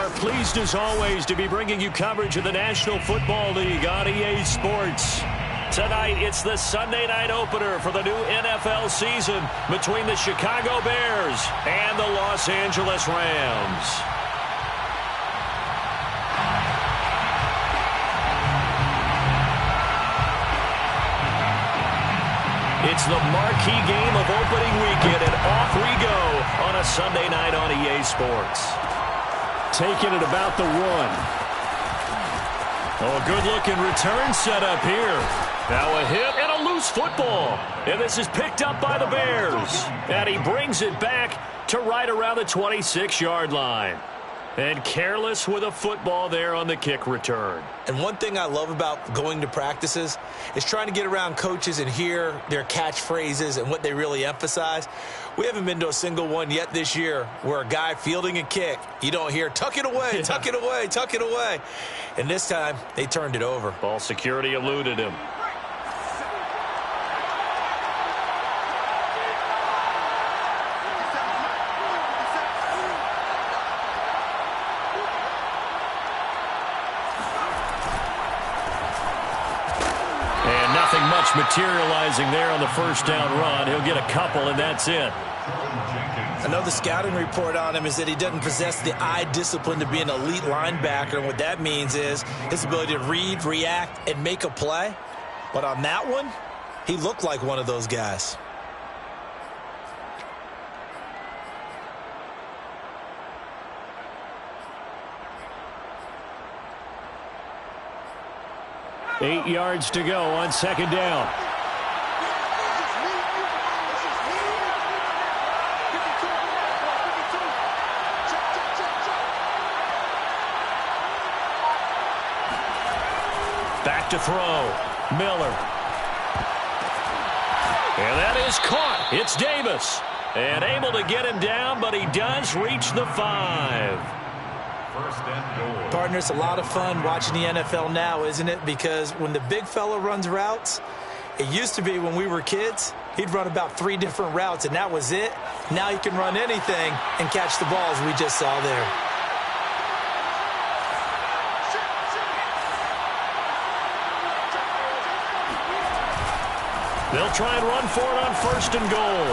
are pleased as always to be bringing you coverage of the National Football League on EA Sports. Tonight, it's the Sunday night opener for the new NFL season between the Chicago Bears and the Los Angeles Rams. It's the marquee game of opening weekend, and off we go on a Sunday night on EA Sports. Taking it about the 1. Oh, good-looking return set up here. Now a hit and a loose football. And this is picked up by the Bears. And he brings it back to right around the 26-yard line. And careless with a football there on the kick return. And one thing I love about going to practices is trying to get around coaches and hear their catchphrases and what they really emphasize. We haven't been to a single one yet this year where a guy fielding a kick, you don't hear, tuck it away, tuck it away, tuck it away. And this time, they turned it over. Ball security eluded him. Much materializing there on the first down run. He'll get a couple, and that's it. Another scouting report on him is that he doesn't possess the eye discipline to be an elite linebacker, and what that means is his ability to read, react, and make a play. But on that one, he looked like one of those guys. Eight yards to go on second down. Back to throw. Miller. And that is caught. It's Davis. And able to get him down, but he does reach the 5. Partner, it's a lot of fun watching the NFL now, isn't it? Because when the big fella runs routes, it used to be when we were kids, he'd run about 3 different routes, and that was it. Now he can run anything and catch the balls we just saw there. They'll try and run for it on first and goal.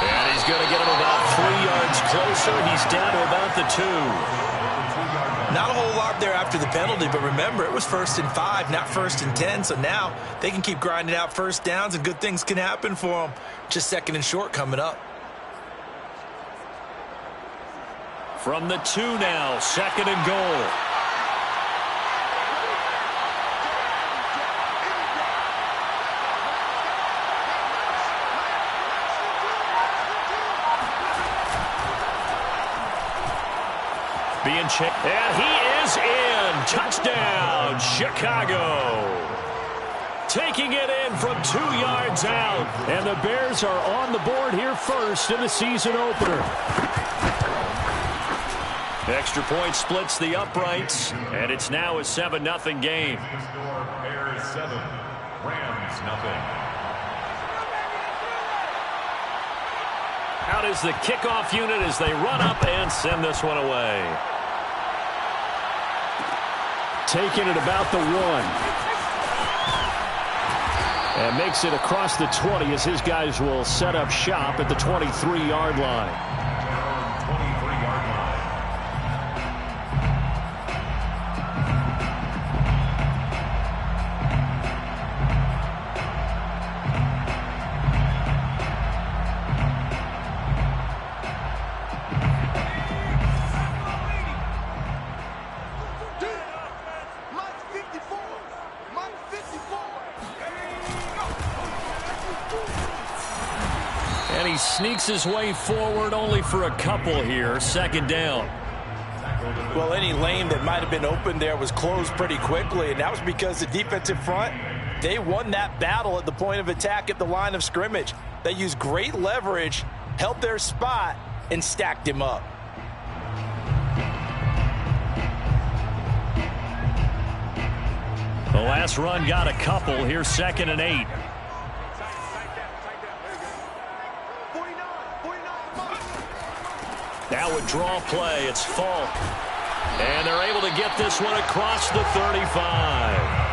And he's going to get him about 3 yards closer. He's down to about the 2. Not a whole lot there after the penalty, but remember, it was 1st and 5, not 1st and 10, so now they can keep grinding out first downs and good things can happen for them. Just 2nd and short coming up. From the 2 now, 2nd and goal. Being checked, and he is in. Touchdown, Chicago. Taking it in from 2 yards out. And the Bears are on the board here first in the season opener. Extra point splits the uprights, and it's now a 7-0 game. Bears 7, Rams 0. Out is the kickoff unit as they run up and send this one away. Taking it about the 1. And makes it across the 20 as his guys will set up shop at the 23-yard line. And he sneaks his way forward only for a couple here. 2nd down. Well, any lane that might have been open there was closed pretty quickly, and that was because the defensive front, they won that battle at the point of attack at the line of scrimmage. They used great leverage, held their spot, and stacked him up. The last run got a couple. Here's 2nd and 8. Now a draw play. It's Falk. And they're able to get this one across the 35.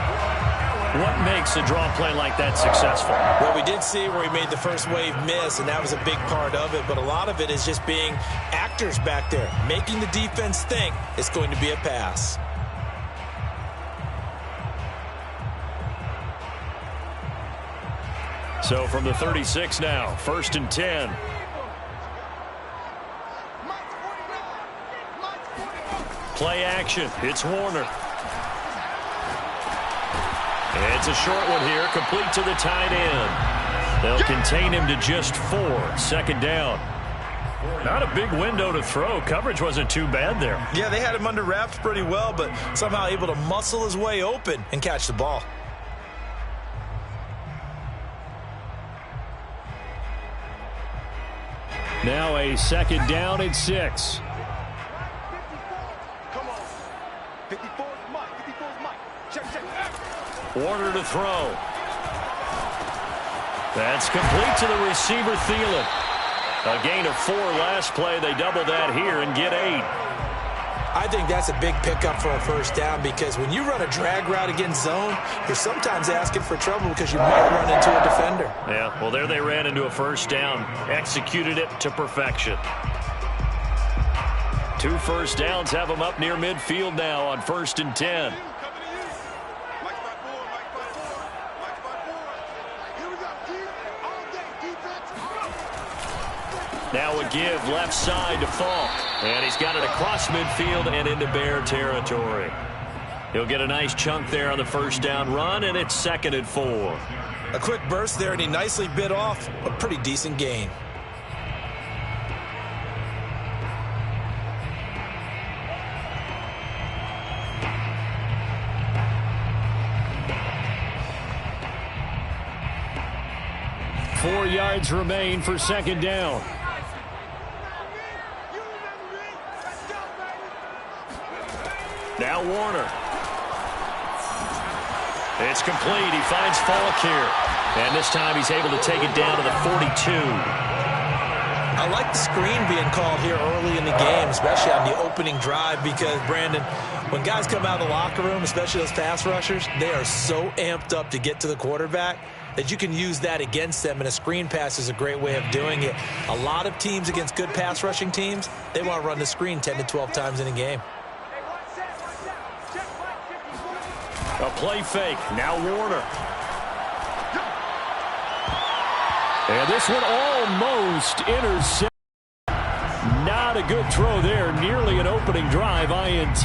What makes a draw play like that successful? Well, we did see where he made the first wave miss, and that was a big part of it. But a lot of it is just being actors back there, making the defense think it's going to be a pass. So from the 36 now, 1st and 10. Play action. It's Warner. It's a short one here, complete to the tight end. They'll contain him to just 4. 2nd down. Not a big window to throw. Coverage wasn't too bad there. Yeah, they had him under wraps pretty well, but somehow able to muscle his way open and catch the ball. Now a 2nd down and 6. Warner to throw. That's complete to the receiver, Thielen. A gain of 4 last play. They double that here and get 8. I think that's a big pickup for a 1st down because when you run a drag route against zone, you're sometimes asking for trouble because you might run into a defender. Yeah, well, there they ran into a 1st down. Executed it to perfection. 2 1st downs have them up near midfield now on 1st and 10. Now a give left side to Falk. And he's got it across midfield and into Bear territory. He'll get a nice chunk there on the 1st down run, and it's 2nd and 4. A quick burst there, and he nicely bit off a pretty decent gain. Four yards remain for 2nd down. Now Warner. It's complete. He finds Falk here. And this time he's able to take it down to the 42. I like the screen being called here early in the game, especially on the opening drive, because, Brandon, when guys come out of the locker room, especially those pass rushers, they are so amped up to get to the quarterback that you can use that against them, and a screen pass is a great way of doing it. A lot of teams against good pass rushing teams, they want to run the screen 10 to 12 times in a game. A play fake. Now Warner. And this one almost intercepted. Not a good throw there. Nearly an opening drive INT.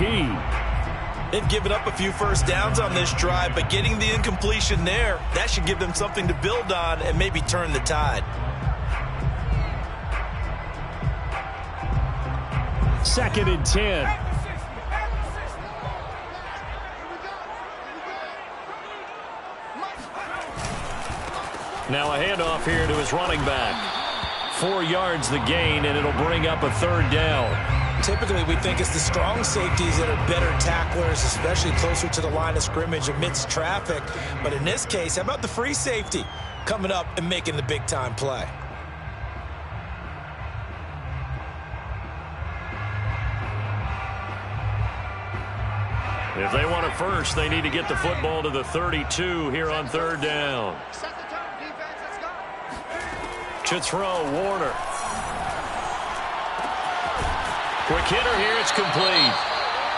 They've given up a few 1st downs on this drive, but getting the incompletion there, that should give them something to build on and maybe turn the tide. 2nd and 10. Now a handoff here to his running back. 4 yards the gain, and it'll bring up a 3rd down. Typically, we think it's the strong safeties that are better tacklers, especially closer to the line of scrimmage amidst traffic. But in this case, how about the free safety coming up and making the big-time play? If they want it first, they need to get the football to the 32 here on 3rd down. To throw, Warner. Quick hitter here, it's complete.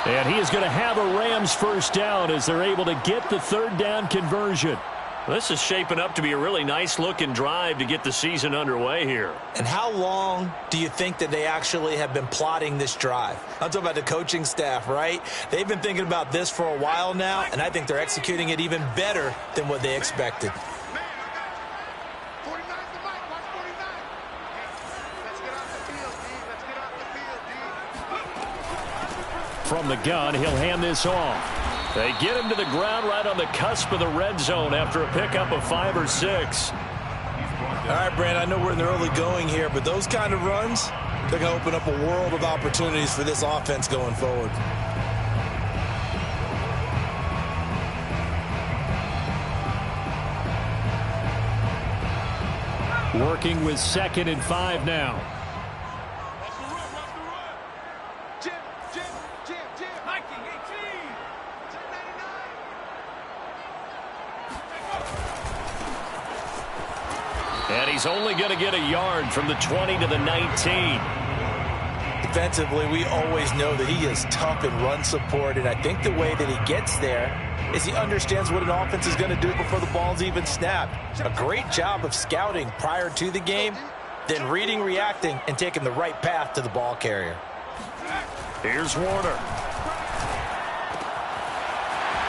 And he is going to have a Rams 1st down as they're able to get the 3rd down conversion. This is shaping up to be a really nice-looking drive to get the season underway here. And how long do you think that they actually have been plotting this drive? I'm talking about the coaching staff, right? They've been thinking about this for a while now, and I think they're executing it even better than what they expected. From the gun, he'll hand this off. They get him to the ground right on the cusp of the red zone after a pickup of 5 or 6. All right, Brand, I know we're in the early going here, but those kind of runs, they're going to open up a world of opportunities for this offense going forward. Working with 2nd and 5 now. And he's only going to get a yard from the 20 to the 19. Defensively, we always know that he is tough in run support, and I think the way that he gets there is he understands what an offense is going to do before the ball's even snapped. A great job of scouting prior to the game, then reading, reacting, and taking the right path to the ball carrier. Here's Warner.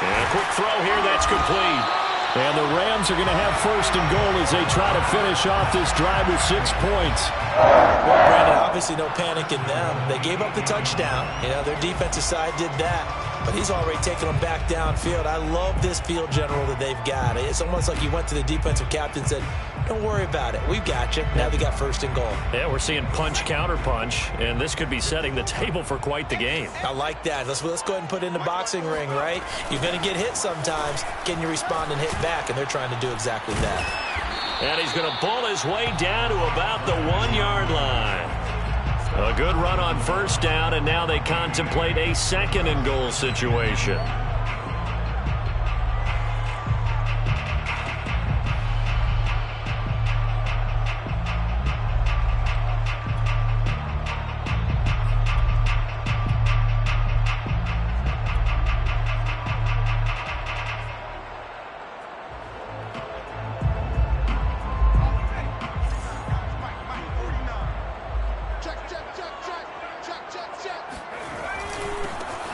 And a quick throw here, that's complete. And the Rams are going to have first and goal as they try to finish off this drive with 6 points. Well, Brandon, obviously no panic in them. They gave up the touchdown. You know, their defensive side did that. But he's already taken them back downfield. I love this field general that they've got. It's almost like he went to the defensive captain and said, don't worry about it. We've got you. Now they got first and goal. Yeah, we're seeing punch, counter punch, and this could be setting the table for quite the game. I like that. Let's go ahead and put it in the boxing ring, right? You're going to get hit sometimes. Can you respond and hit back? And they're trying to do exactly that. And he's going to bull his way down to about the 1-yard line. A good run on first down, and now they contemplate a second and goal situation.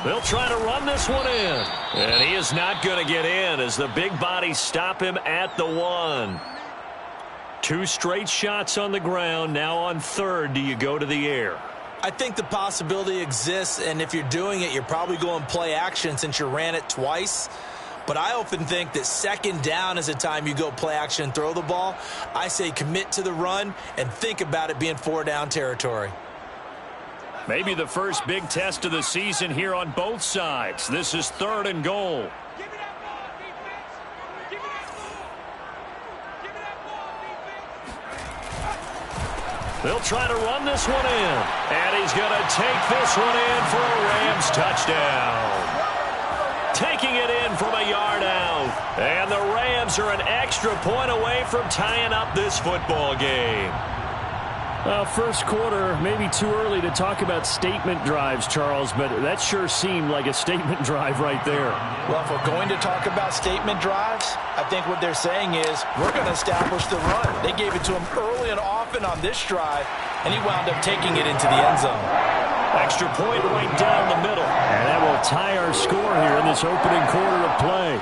They'll try to run this one in. And he is not going to get in as the big bodies stop him at the 1. 2 straight shots on the ground. Now on third, do you go to the air? I think the possibility exists, and if you're doing it, you're probably going play action since you ran it twice. But I often think that second down is a time you go play action and throw the ball. I say commit to the run and think about it being 4-down territory. Maybe the first big test of the season here on both sides. This is third and goal. They'll try to run this one in. And he's going to take this one in for a Rams touchdown. Taking it in from a yard out. And the Rams are an extra point away from tying up this football game. First quarter, maybe too early to talk about statement drives, Charles, but that sure seemed like a statement drive right there. Well, if we're going to talk about statement drives, I think what they're saying is we're going to establish the run. They gave it to him early and often on this drive, and he wound up taking it into the end zone. Extra point right down the middle. And that will tie our score here in this opening quarter of play.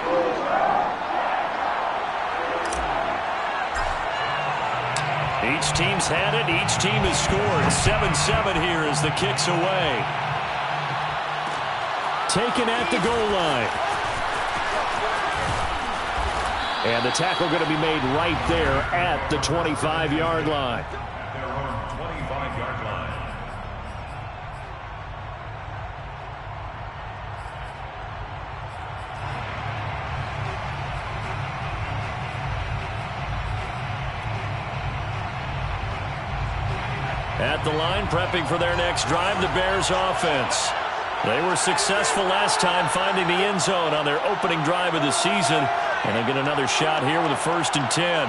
Each team's had it. Each team has scored. 7-7 here as the kick's away. Taken at the goal line. And the tackle going to be made right there at the 25-yard line. Their own 25-yard line. At the line, prepping for their next drive, the Bears offense. They were successful last time finding the end zone on their opening drive of the season. And they get another shot here with a 1st and 10.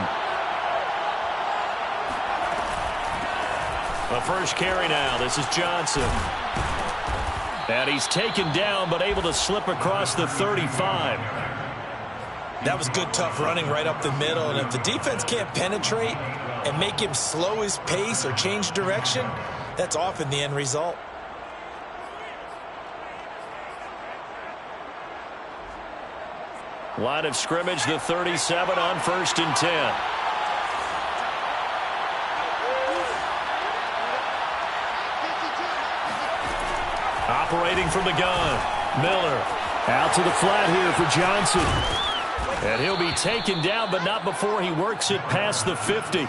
A first carry now. This is Johnson. And he's taken down but able to slip across the 35. That was good, tough running right up the middle. And if the defense can't penetrate and make him slow his pace or change direction, that's often the end result. Line of scrimmage, the 37 on 1st and 10. Operating from the gun, Miller. Out to the flat here for Johnson. And he'll be taken down, but not before he works it past the 50.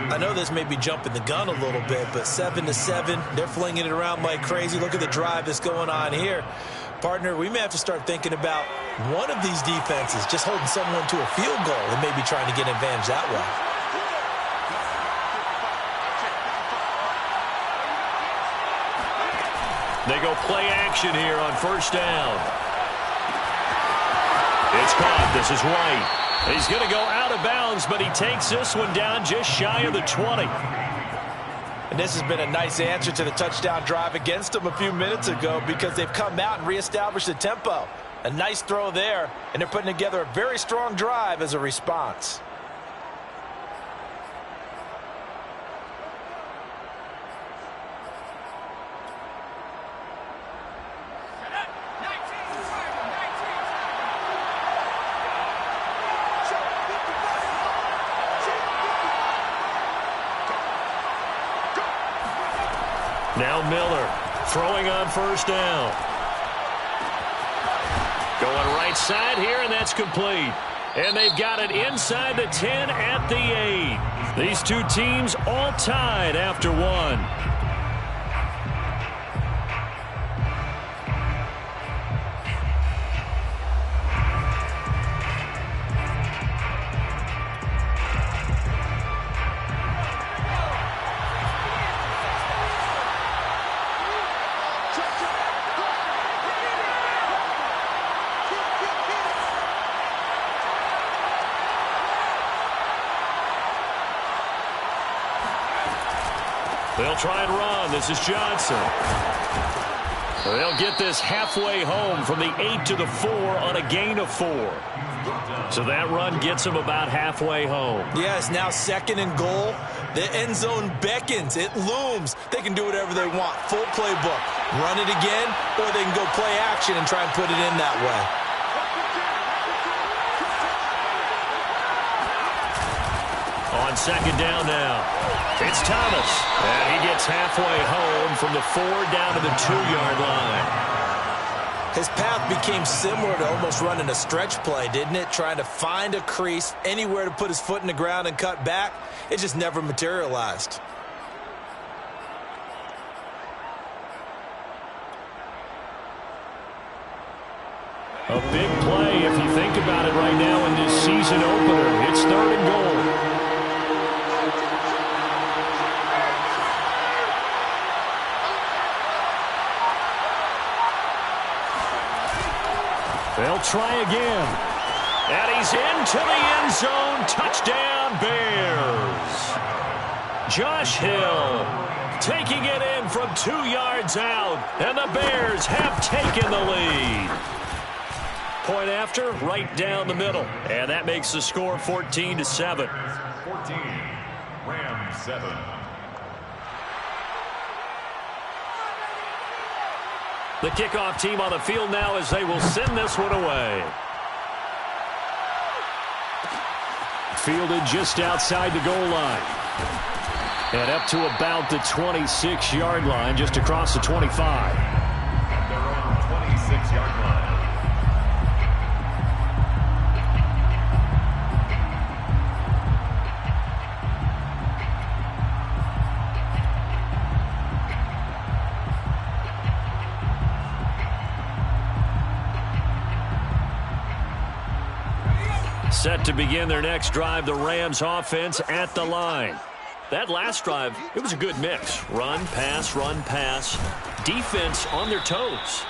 I know this may be jumping the gun a little bit, but 7-7, they're flinging it around like crazy. Look at the drive that's going on here. Partner, we may have to start thinking about one of these defenses just holding someone to a field goal and maybe trying to get an advantage that way. They go play action here on 1st down. It's caught. This is White. He's going to go out of bounds, but he takes this one down just shy of the 20. And this has been a nice answer to the touchdown drive against them a few minutes ago because they've come out and reestablished the tempo. A nice throw there, and they're putting together a very strong drive as a response. Now Miller throwing on first down. Going right side here, and that's complete. And they've got it inside the 10 at the 8. These two teams all tied after one. They'll try and run. This is Johnson. They'll get this halfway home from the 8 to the 4 on a gain of 4. So that run gets them about halfway home. Yes, now 2nd and goal. The end zone beckons. It looms. They can do whatever they want. Full playbook. Run it again, or they can go play action and try and put it in that way. On 2nd down now, it's Thomas. And he gets halfway home from the 4 down to the 2-yard line. His path became similar to almost running a stretch play, didn't it? Trying to find a crease, anywhere to put his foot in the ground and cut back. It just never materialized. A big play if you think about it right now in this season opener. It's 3rd and goal. They'll try again. And he's into the end zone. Touchdown, Bears. Josh Hill taking it in from 2 yards out. And the Bears have taken the lead. Point after, right down the middle. And that makes the score 14-7. 14, Rams 7. The kickoff team on the field now as they will send this one away. Fielded just outside the goal line. And up to about the 26-yard line, just across the 25. At their own 26-yard line. Set to begin their next drive, the Rams offense at the line. That last drive, it was a good mix. Run, pass, defense on their toes.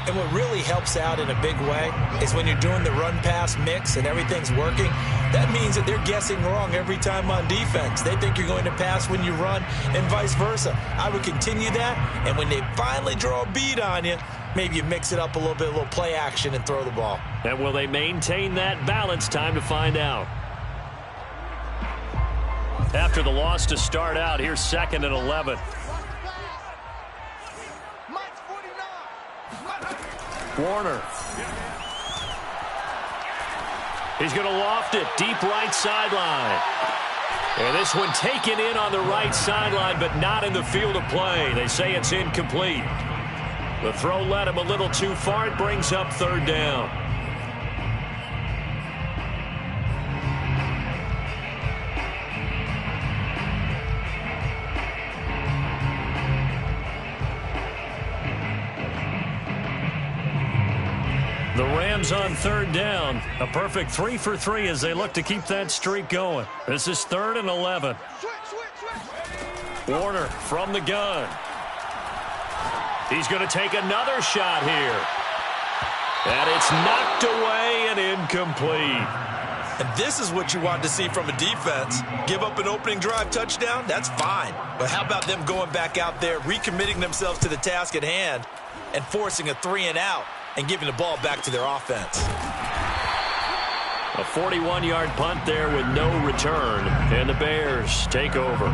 And what really helps out in a big way is when you're doing the run-pass mix and everything's working, that means that they're guessing wrong every time on defense. They think you're going to pass when you run and vice versa. I would continue that, and when they finally draw a bead on you, maybe you mix it up a little bit, a little play action and throw the ball. And will they maintain that balance? Time to find out. After the loss to start out, here's 2nd and 11. Warner. He's going to loft it deep right sideline. And this one taken in on the right sideline, but not in the field of play. They say it's incomplete. The throw led him a little too far. It brings up 3rd down. The Rams on 3rd down. A perfect 3 for 3 as they look to keep that streak going. This is 3rd and 11. Warner from the gun. He's going to take another shot here. And it's knocked away and incomplete. And this is what you want to see from a defense. Give up an opening drive touchdown, that's fine. But how about them going back out there, recommitting themselves to the task at hand, and forcing a 3-and-out and giving the ball back to their offense. A 41-yard punt there with no return, and the Bears take over.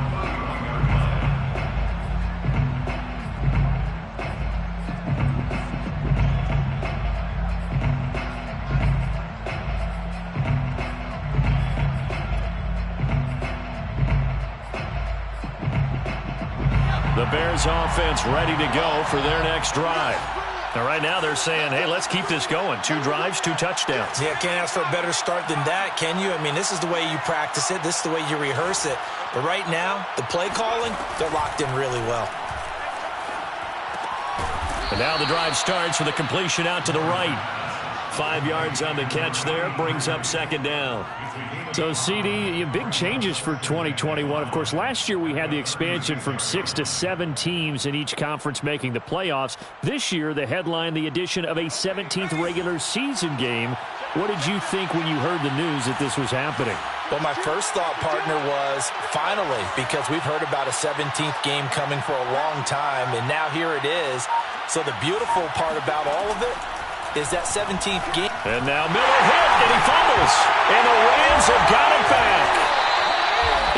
The Bears offense ready to go for their next drive. Now, right now they're saying, hey, let's keep this going. 2 drives, 2 touchdowns. Yeah, can't ask for a better start than that, can you? I mean, this is the way you practice it. This is the way you rehearse it. But right now, the play calling, they're locked in really well. And now the drive starts with a completion out to the right. 5 yards on the catch there, brings up 2nd down. So, CD, big changes for 2021. Of course, last year we had the expansion from 6 to 7 teams in each conference making the playoffs. This year, the headline, the addition of a 17th regular season game. What did you think when you heard the news that this was happening? Well, my first thought, partner, was finally, because we've heard about a 17th game coming for a long time, and now here it is. So the beautiful part about all of it is that 17th game. And now Miller hit, and he fumbles. And the Rams have got it back.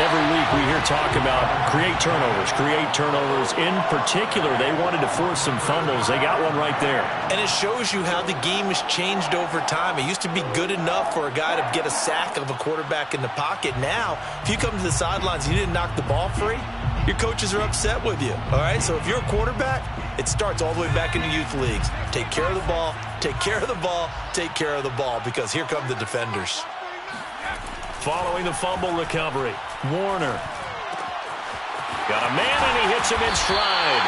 Every week we hear talk about create turnovers. In particular, they wanted to force some fumbles. They got one right there. And it shows you how the game has changed over time. It used to be good enough for a guy to get a sack of a quarterback in the pocket. Now, if you come to the sidelines and you didn't knock the ball free, your coaches are upset with you. All right, so if you're a quarterback, it starts all the way back in the youth leagues. Take care of the ball, take care of the ball, take care of the ball, because here come the defenders. Following the fumble recovery, Warner. Got a man, and he hits him in stride.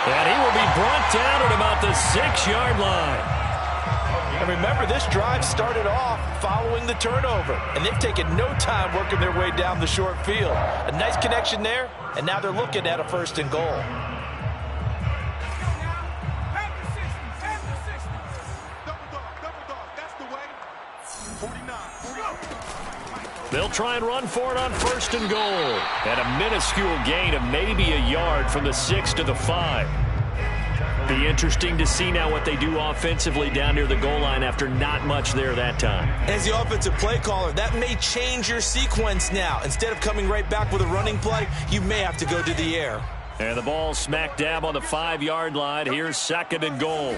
And he will be brought down at about the 6-yard line. And remember, this drive started off following the turnover, and they've taken no time working their way down the short field. A nice connection there, and now they're looking at a 1st and goal. They'll try and run for it on 1st and goal. And a minuscule gain of maybe a yard from the 6 to the 5. Be interesting to see now what they do offensively down near the goal line after not much there that time. As the offensive play caller, that may change your sequence now. Instead of coming right back with a running play, you may have to go to the air. And the ball smack dab on the 5-yard line. Here's 2nd and goal.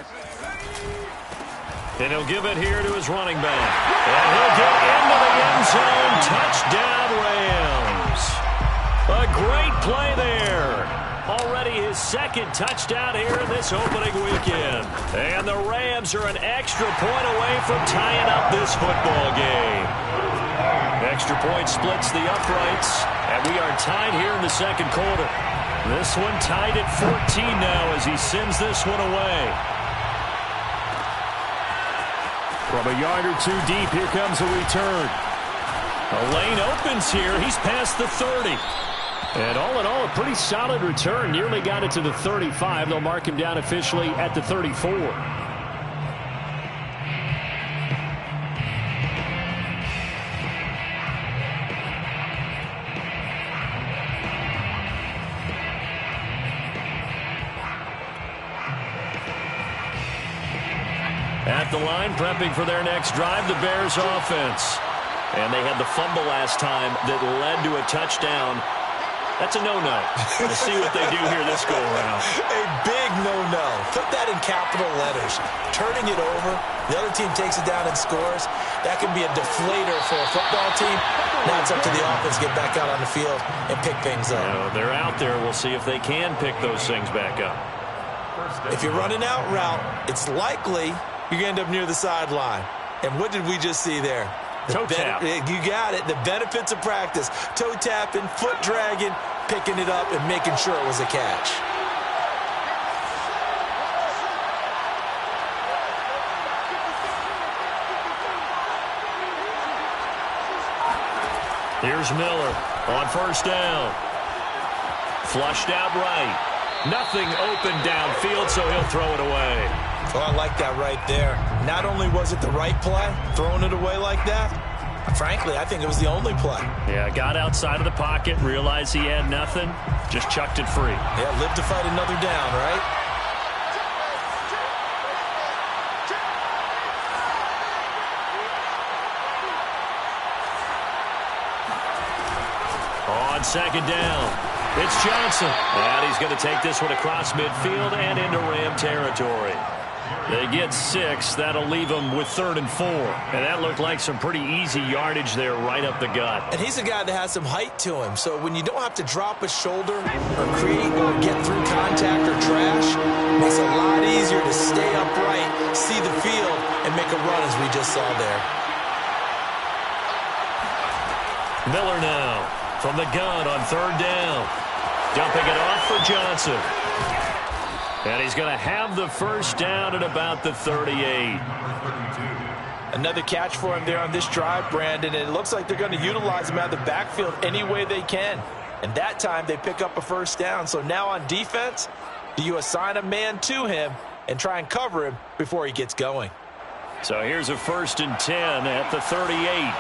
And he'll give it here to his running back. And he'll get into the end zone. Touchdown, Rams. A great play there. Already his 2nd touchdown here in this opening weekend. And the Rams are an extra point away from tying up this football game. Extra point splits the uprights. And we are tied here in the 2nd quarter. This one tied at 14 now as he sends this one away. From a yard or 2 deep, here comes a return. A lane opens here. He's past the 30. And all in all, a pretty solid return. Nearly got it to the 35. They'll mark him down officially at the 34. At the line, prepping for their next drive, the Bears offense. And they had the fumble last time that led to a touchdown. That's a no-no. We'll see what they do here this go-around. A big no-no. Put that in capital letters. Turning it over, the other team takes it down and scores. That can be a deflator for a football team. Now it's up to the offense to get back out on the field and pick things up. They're out there. We'll see if they can pick those things back up. If you're running out route, it's likely you're going to end up near the sideline. And what did we just see there? Toe tap. You got it. The benefits of practice. Toe tapping, foot dragging, picking it up, and making sure it was a catch. Here's Miller on 1st down. Flushed out right. Nothing open downfield, so he'll throw it away. Oh, I like that right there. Not only was it the right play, throwing it away like that, frankly, I think it was the only play. Yeah, got outside of the pocket, realized he had nothing, just chucked it free. Yeah, live to fight another down, right? On second down, it's Johnson. And he's going to take this one across midfield and into Ram territory. They get 6. That'll leave them with 3rd and 4. And that looked like some pretty easy yardage there right up the gut. And he's a guy that has some height to him. So when you don't have to drop a shoulder or create or get through contact or trash, it makes it a lot easier to stay upright, see the field, and make a run as we just saw there. Miller now from the gun on 3rd down. Dumping it off for Johnson. And he's going to have the first down at about the 38. Another catch for him there on this drive, Brandon. And it looks like they're going to utilize him out of the backfield any way they can. And that time they pick up a first down. So now on defense, do you assign a man to him and try and cover him before he gets going? So here's a 1st and 10 at the 38.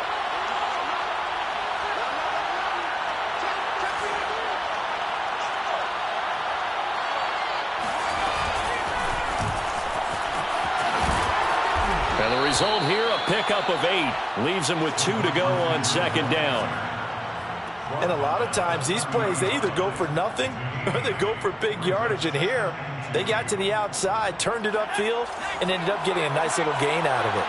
Result here, a pickup of 8. Leaves them with 2 to go on 2nd down. And a lot of times these plays, they either go for nothing or they go for big yardage. And here, they got to the outside, turned it upfield, and ended up getting a nice little gain out of it.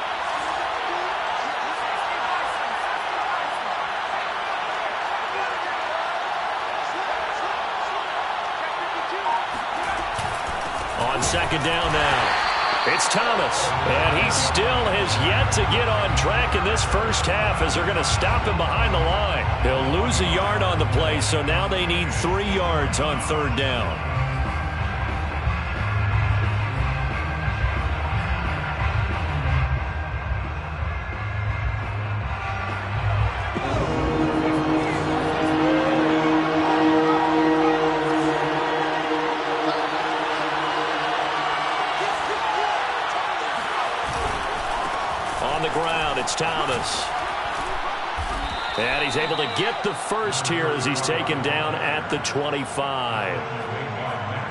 On 2nd down now. It's Thomas, and he still has yet to get on track in this first half as they're going to stop him behind the line. He'll lose a yard on the play, so now they need 3 yards on 3rd down. It's Thomas. And he's able to get the first here as he's taken down at the 25.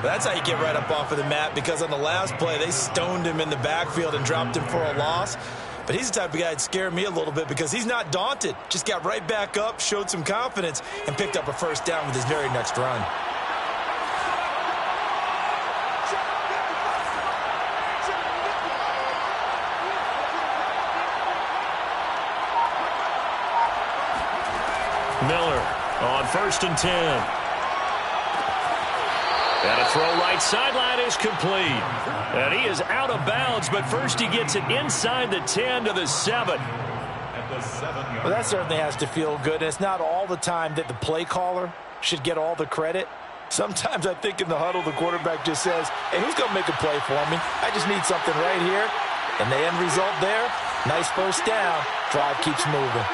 That's how you get right up off of the mat, because on the last play, they stoned him in the backfield and dropped him for a loss. But he's the type of guy that scared me a little bit because he's not daunted. Just got right back up, showed some confidence, and picked up a first down with his very next run. Miller on 1st and 10. And a throw right sideline is complete. And he is out of bounds, but first he gets it inside the 10 to the 7. Well, that certainly has to feel good. And it's not all the time that the play caller should get all the credit. Sometimes I think in the huddle, the quarterback just says, hey, who's going to make a play for me? I just need something right here. And the end result there, nice first down. Drive keeps moving.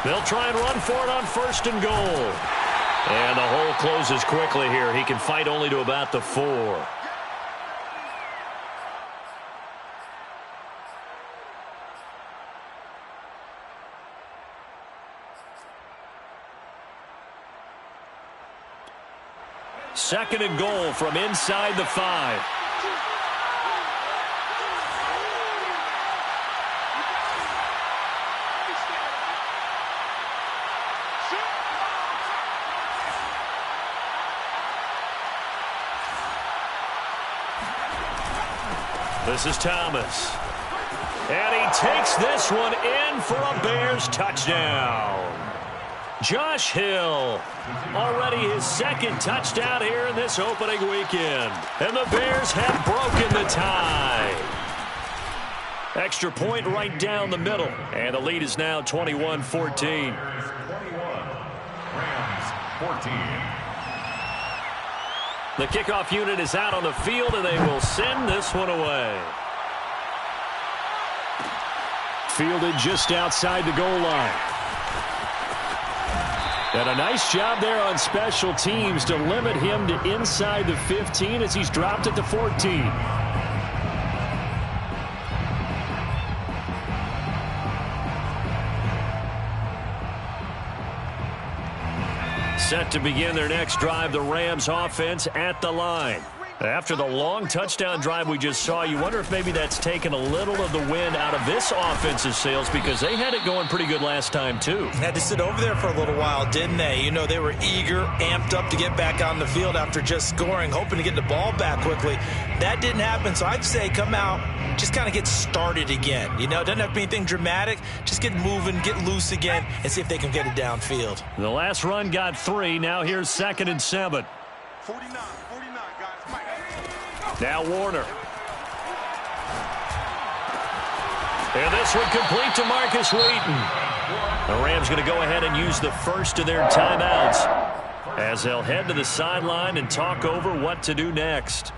They'll try and run for it on 1st and goal. And the hole closes quickly here. He can fight only to about the 4. Second and goal from inside the 5. This is Thomas. And he takes this one in for a Bears touchdown. Josh Hill, already his 2nd touchdown here in this opening weekend. And the Bears have broken the tie. Extra point right down the middle. And the lead is now 21-14. 21. Rams 14. The kickoff unit is out on the field, and they will send this one away. Fielded just outside the goal line. And a nice job there on special teams to limit him to inside the 15 as he's dropped at the 14. Set to begin their next drive, the Rams offense at the line. After the long touchdown drive we just saw, you wonder if maybe that's taken a little of the wind out of this offense's sails because they had it going pretty good last time too. Had to sit over there for a little while, didn't they? You know, they were eager, amped up to get back on the field after just scoring, hoping to get the ball back quickly. That didn't happen, so I'd say come out, just kind of get started again. You know, it doesn't have to be anything dramatic. Just get moving, get loose again, and see if they can get it downfield. The last run got 3. Now here's 2nd and 7. 49, guys. Mike. Now Warner. And this one complete to Marcus Wheaton. The Rams going to go ahead and use the first of their timeouts as they'll head to the sideline and talk over what to do next.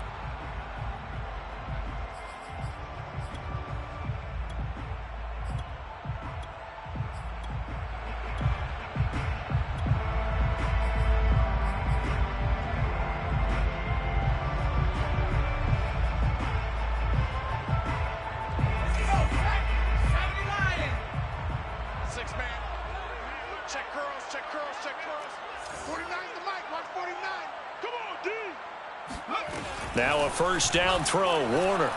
Now a first down throw, Warner.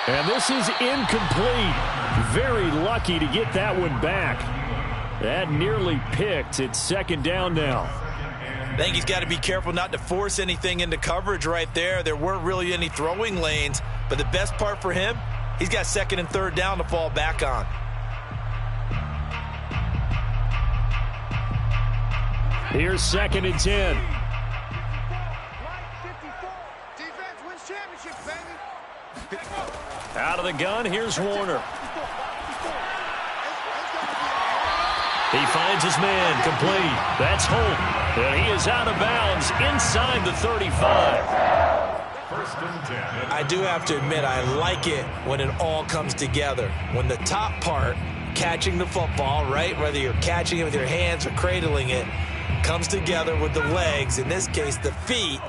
And this is incomplete. Very lucky to get that one back. That nearly picked. It's 2nd down now. I think he's got to be careful not to force anything into coverage right there. There weren't really any throwing lanes, but the best part for him, he's got 2nd and 3rd down to fall back on. Here's 2nd and 10. Defense wins championships, baby. Out of the gun, here's Warner. He finds his man, complete. That's Holt. And he is out of bounds inside the 35. 1st and 10. I do have to admit, I like it when it all comes together. When the top part, catching the football, right, whether you're catching it with your hands or cradling it, comes together with the legs, in this case the feet,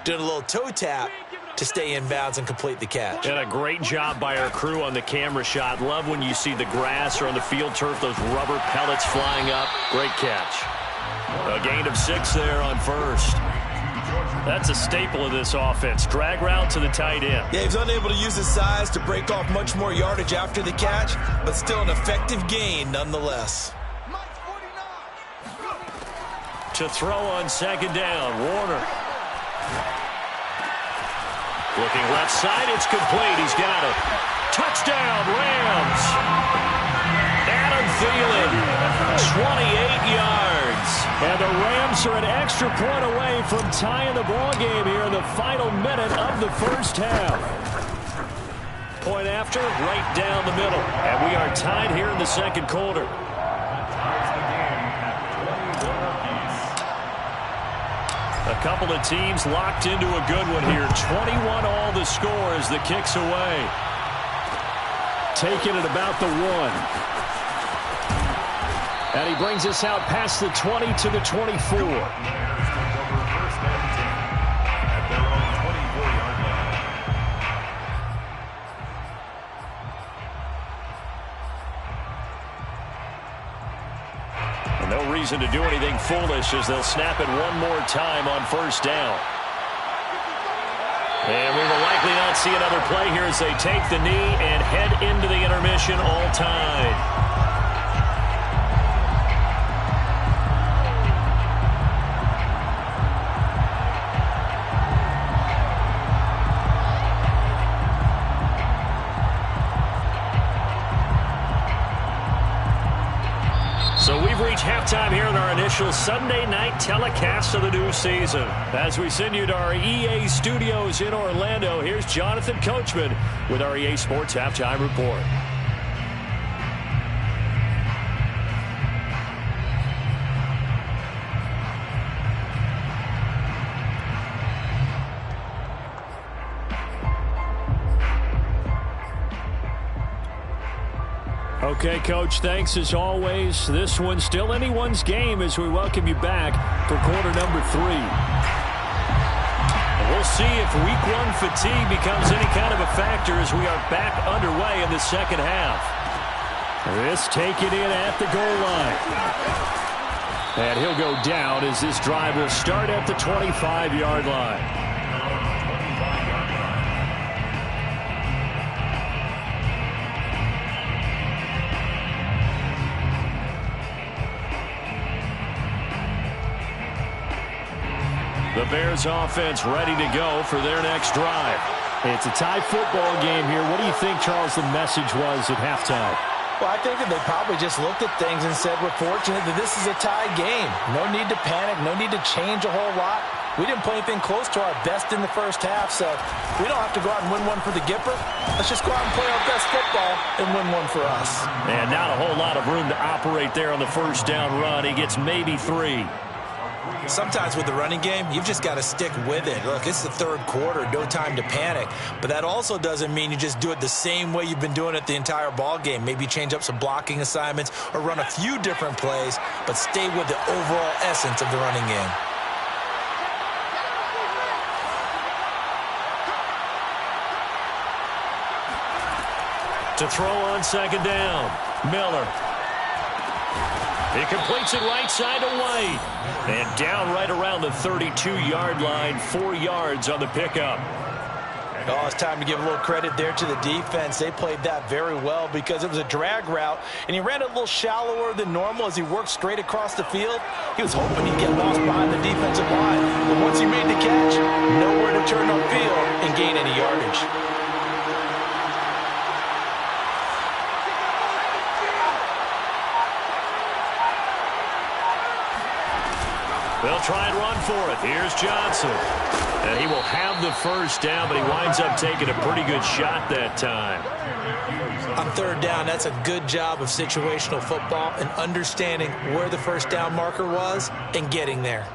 doing a little toe tap to stay in bounds and complete the catch. And a great job by our crew on the camera shot. Love when you see the grass or on the field turf, those rubber pellets flying up. Great catch. A gain of 6 there on 1st. That's a staple of this offense. Drag route to the tight end. Yeah, he's unable to use his size to break off much more yardage after the catch, but still an effective gain nonetheless. To throw on 2nd down, Warner. Looking left side, it's complete. He's got it. Touchdown, Rams. Adam Thielen, 28 yards. And the Rams are an extra point away from tying the ball game here in the final minute of the 1st half. Point after, right down the middle. And we are tied here in the 2nd quarter. A couple of teams locked into a good one here. 21 all the score as the kick's away. Taking it about the 1. And he brings us out past the 20 to the 24. No reason to do anything foolish as they'll snap it one more time on 1st down. And we will likely not see another play here as they take the knee and head into the intermission all tied. So we've reached halftime here in our initial Sunday night telecast of the new season. As we send you to our EA studios in Orlando, here's Jonathan Coachman with our EA Sports Halftime Report. Okay, Coach, thanks as always. This one's still anyone's game as we welcome you back for quarter number 3. We'll see if week 1 fatigue becomes any kind of a factor as we are back underway in the second half. This taken in at the goal line. And he'll go down as this drive will start at the 25-yard line. The Bears offense ready to go for their next drive. It's a tie football game here. What do you think, Charles, the message was at halftime? Well, I think that they probably just looked at things and said, we're fortunate that this is a tie game. No need to panic. No need to change a whole lot. We didn't play anything close to our best in the first half, so we don't have to go out and win one for the Gipper. Let's just go out and play our best football and win one for us. And not a whole lot of room to operate there on the first down run. He gets maybe 3. Sometimes with the running game, you've just got to stick with it. Look, it's the third quarter, no time to panic. But that also doesn't mean you just do it the same way you've been doing it the entire ball game. Maybe change up some blocking assignments or run a few different plays, but stay with the overall essence of the running game. To throw on second down, Miller. He completes it right side to White. And down right around the 32-yard line, 4 yards on the pickup. Oh, it's time to give a little credit there to the defense. They played that very well because it was a drag route, and he ran it a little shallower than normal as he worked straight across the field. He was hoping he'd get lost behind the defensive line. But once he made the catch, nowhere to turn upfield and gain any yardage. They'll try and run for it. Here's Johnson. And he will have the first down, but he winds up taking a pretty good shot that time. On third down, that's a good job of situational football and understanding where the first down marker was and getting there.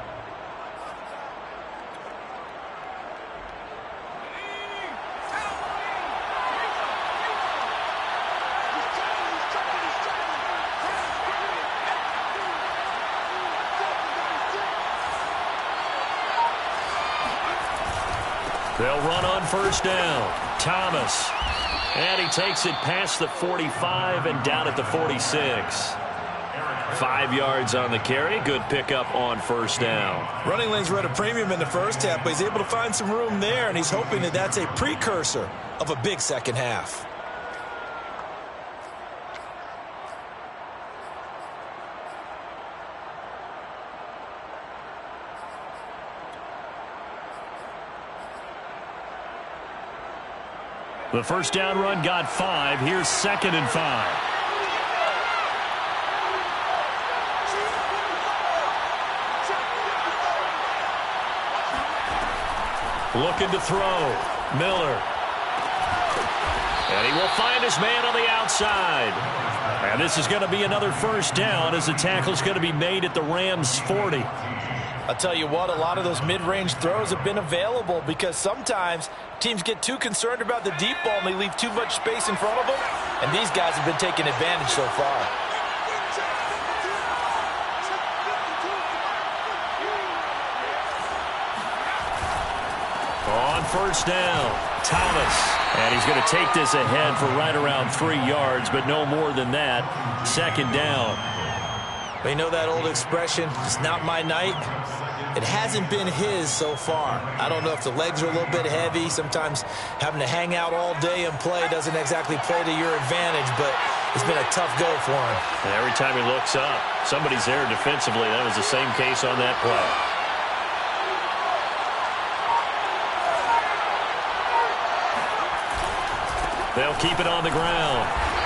They'll run on first down. Thomas. And he takes it past the 45 and down at the 46. 5 yards on the carry. Good pickup on first down. Running lanes were at a premium in the first half, but he's able to find some room there, and he's hoping that that's a precursor of a big second half. The first down run got 5. Here's 2nd and 5. Looking to throw. Miller. And he will find his man on the outside. And this is going to be another first down as the tackle's going to be made at the Rams' 40. I'll tell you what, a lot of those mid-range throws have been available because sometimes teams get too concerned about the deep ball and they leave too much space in front of them. And these guys have been taking advantage so far. On first down, Thomas. And he's going to take this ahead for right around 3 yards, but no more than that. 2nd down. You know that old expression, it's not my night? It hasn't been his so far. I don't know if the legs are a little bit heavy. Sometimes having to hang out all day and play doesn't exactly play to your advantage, but it's been a tough go for him. And every time he looks up, somebody's there defensively. That was the same case on that play. They'll keep it on the ground.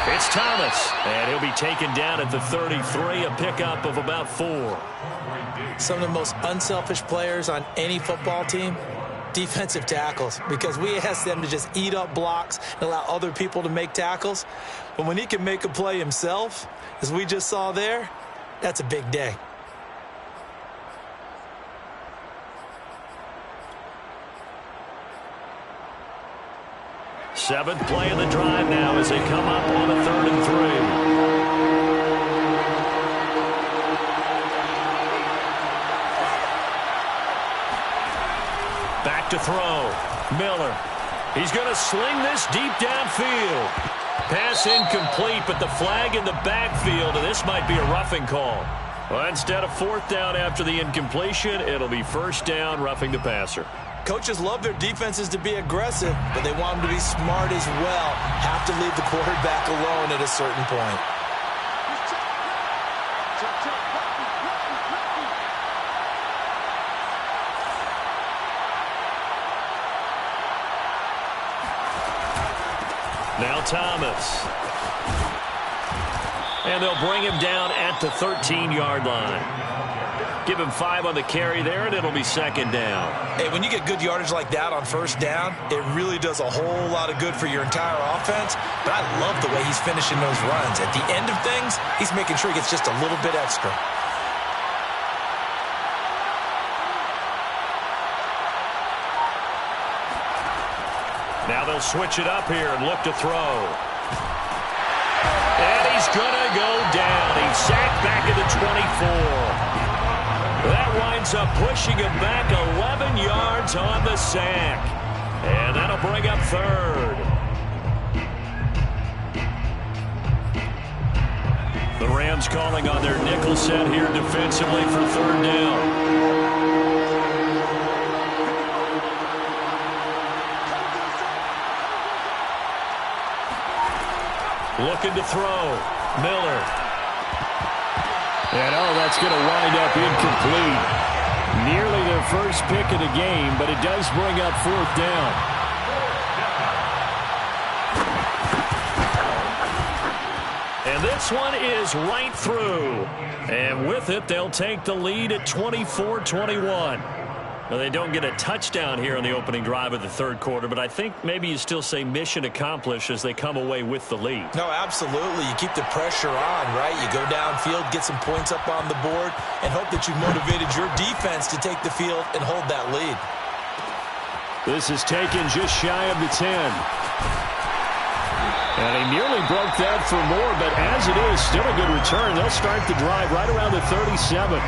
It's Thomas, and he'll be taken down at the 33, a pickup of about 4. Some of the most unselfish players on any football team, defensive tackles, because we ask them to just eat up blocks and allow other people to make tackles. But when he can make a play himself, as we just saw there, that's a big day. Seventh play of the drive now as they come up on a 3rd and 3. to throw. Miller. He's going to sling this deep downfield. Pass incomplete, but the flag in the backfield, and this might be a roughing call. Well, instead of fourth down after the incompletion, it'll be first down, roughing the passer. Coaches love their defenses to be aggressive, but they want them to be smart as well. Have to leave the quarterback alone at a certain point. Now Thomas. And they'll bring him down at the 13-yard line. Give him 5 on the carry there, and it'll be second down. Hey, when you get good yardage like that on first down, it really does a whole lot of good for your entire offense. But I love the way he's finishing those runs. At the end of things, he's making sure he gets just a little bit extra. Now they'll switch it up here and look to throw. And he's going to go down. He's sacked back at the 24. That winds up pushing him back 11 yards on the sack. And that'll bring up third. The Rams calling on their nickel set here defensively for third down. Looking to throw. Miller. And, that's going to wind up incomplete. Nearly their first pick of the game, but it does bring up fourth down. And this one is right through. And with it, they'll take the lead at 24-21. Well, they don't get a touchdown here on the opening drive of the third quarter, but I think maybe you still say mission accomplished as they come away with the lead. No, absolutely. You keep the pressure on, right? You go downfield, get some points up on the board, and hope that you've motivated your defense to take the field and hold that lead. This is taken just shy of the 10. And he nearly broke that for more, but as it is, still a good return. They'll start the drive right around the 37.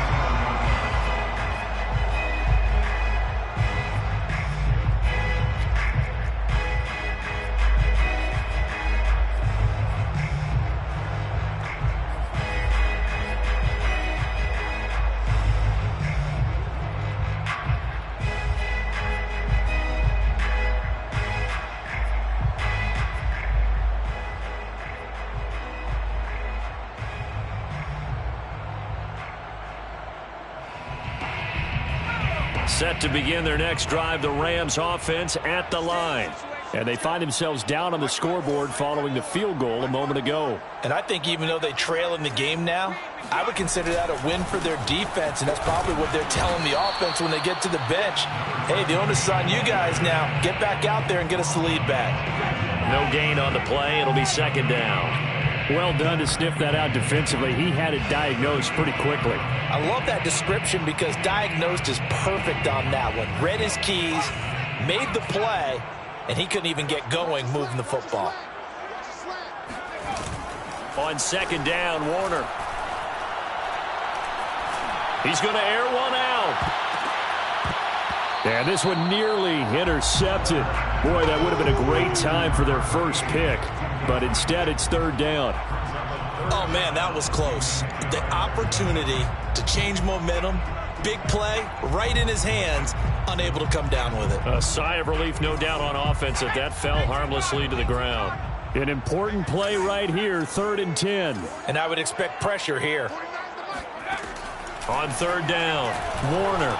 Set to begin their next drive, the Rams offense at the line. And they find themselves down on the scoreboard following the field goal a moment ago. And I think even though they trail in the game now, I would consider that a win for their defense, and that's probably what they're telling the offense when they get to the bench. Hey, the onus is on you guys now. Get back out there and get us the lead back. No gain on the play. It'll be second down. Well done to sniff that out defensively. He had it diagnosed pretty quickly. I love that description because diagnosed is perfect on that one. Read his keys, made the play, and he couldn't even get going moving the football. On second down, Warner. He's going to air one out. And this one nearly intercepted. Boy, that would have been a great time for their first pick. But instead, it's third down. Oh, man, that was close. The opportunity to change momentum, big play, right in his hands, unable to come down with it. A sigh of relief, no doubt, on offense that that fell harmlessly to the ground. An important play right here, 3rd and 10. And I would expect pressure here. On third down, Warner.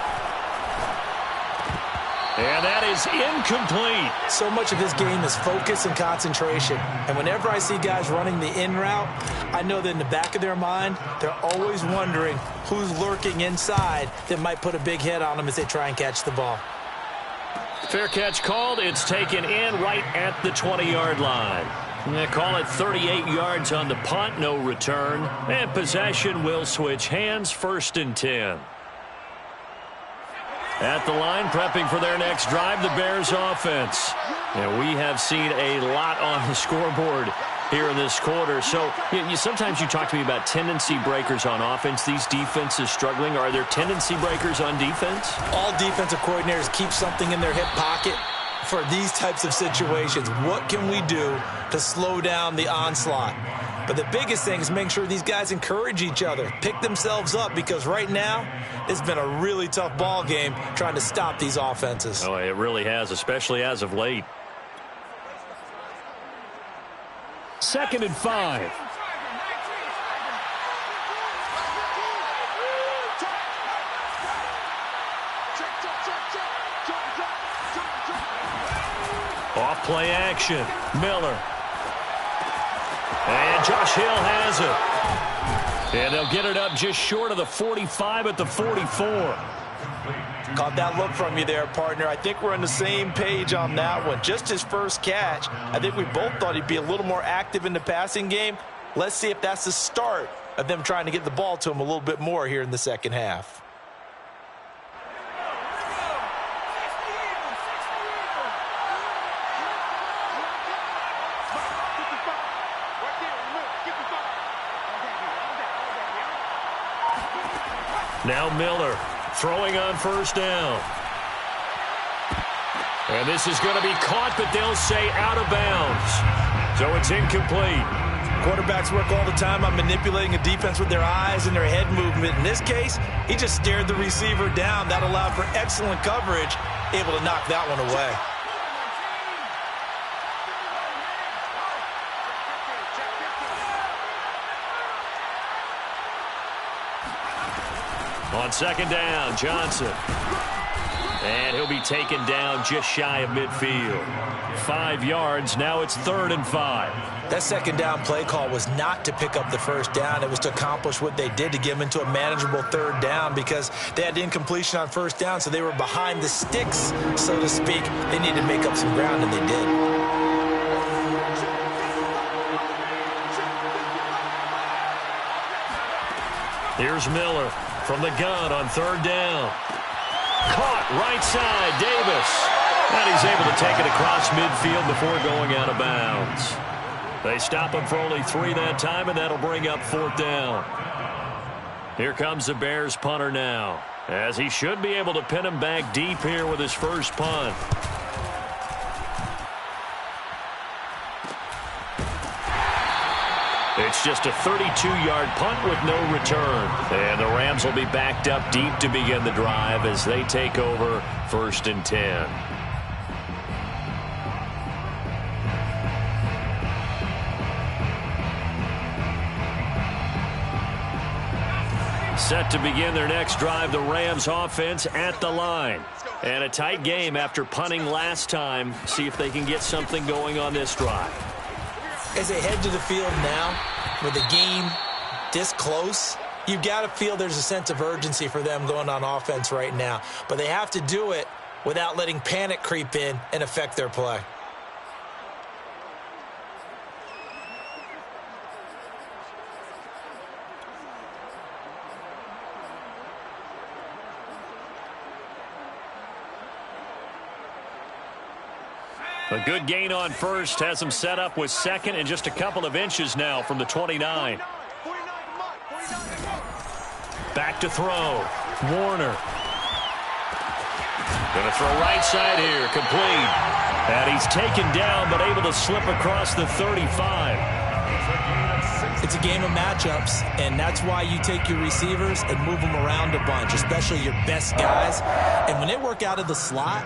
And that is incomplete. So much of his game is focus and concentration. And whenever I see guys running the in route, I know that in the back of their mind, they're always wondering who's lurking inside that might put a big hit on them as they try and catch the ball. Fair catch called. It's taken in right at the 20-yard line. They call it 38 yards on the punt, no return. And possession will switch hands, 1st and 10. At the line, prepping for their next drive, the Bears offense. And we have seen a lot on the scoreboard here in this quarter. So sometimes you talk to me about tendency breakers on offense. These defenses struggling. Are there tendency breakers on defense? All defensive coordinators keep something in their hip pocket for these types of situations. What can we do to slow down the onslaught? But the biggest thing is making sure these guys encourage each other, pick themselves up, because right now it's been a really tough ball game trying to stop these offenses. Oh, it really has, especially as of late. 2nd and 5. Off play action. Miller. And Josh Hill has it. And they'll get it up just short of the 45 at the 44. Caught that look from you there, partner. I think we're on the same page on that one. Just his first catch. I think we both thought he'd be a little more active in the passing game. Let's see if that's the start of them trying to get the ball to him a little bit more here in the second half. Now Miller throwing on first down. And this is going to be caught, but they'll say out of bounds. So it's incomplete. Quarterbacks work all the time on manipulating a defense with their eyes and their head movement. In this case, he just stared the receiver down. That allowed for excellent coverage, able to knock that one away. On 2nd down, Johnson. And he'll be taken down just shy of midfield. 5 yards. Now it's 3rd and 5. That 2nd down play call was not to pick up the first down. It was to accomplish what they did, to get them into a manageable 3rd down, because they had incompletion on first down, so they were behind the sticks, so to speak. They needed to make up some ground, and they did. Here's Miller from the gun on 3rd down. Caught right side, Davis. And he's able to take it across midfield before going out of bounds. They stop him for only 3 that time, and that'll bring up 4th down. Here comes the Bears punter now, as he should be able to pin him back deep here with his first punt. It's just a 32-yard punt with no return. And the Rams will be backed up deep to begin the drive as they take over 1st and 10. Set to begin their next drive, the Rams offense at the line. And a tight game after punting last time. See if they can get something going on this drive. As they head to the field now, with the game this close, you've got to feel there's a sense of urgency for them going on offense right now. But they have to do it without letting panic creep in and affect their play. A good gain on first has them set up with 2nd and just a couple of inches now from the 29. Back to throw. Warner. Going to throw right side here. Complete. And he's taken down but able to slip across the 35. It's a game of matchups, and that's why you take your receivers and move them around a bunch, especially your best guys. And when they work out of the slot,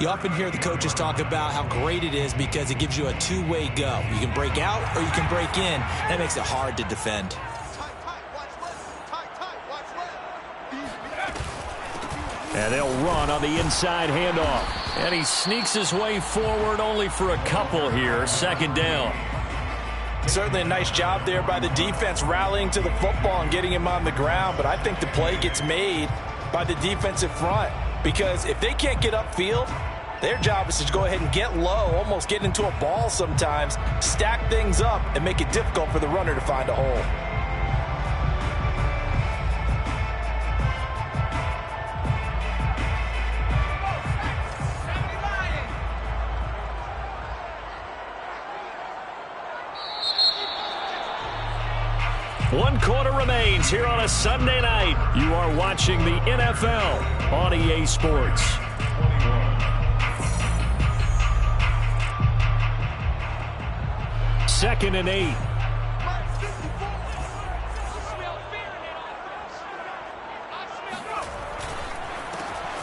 you often hear the coaches talk about how great it is because it gives you a two-way go. You can break out or you can break in. That makes it hard to defend. And they'll run on the inside handoff. And he sneaks his way forward only for a couple here. 2nd down. Certainly a nice job there by the defense rallying to the football and getting him on the ground. But I think the play gets made by the defensive front. Because if they can't get upfield, their job is to go ahead and get low, almost get into a ball sometimes, stack things up, and make it difficult for the runner to find a hole. 1 quarter remains here on a Sunday night. You are watching the NFL on EA Sports. 2nd and 8.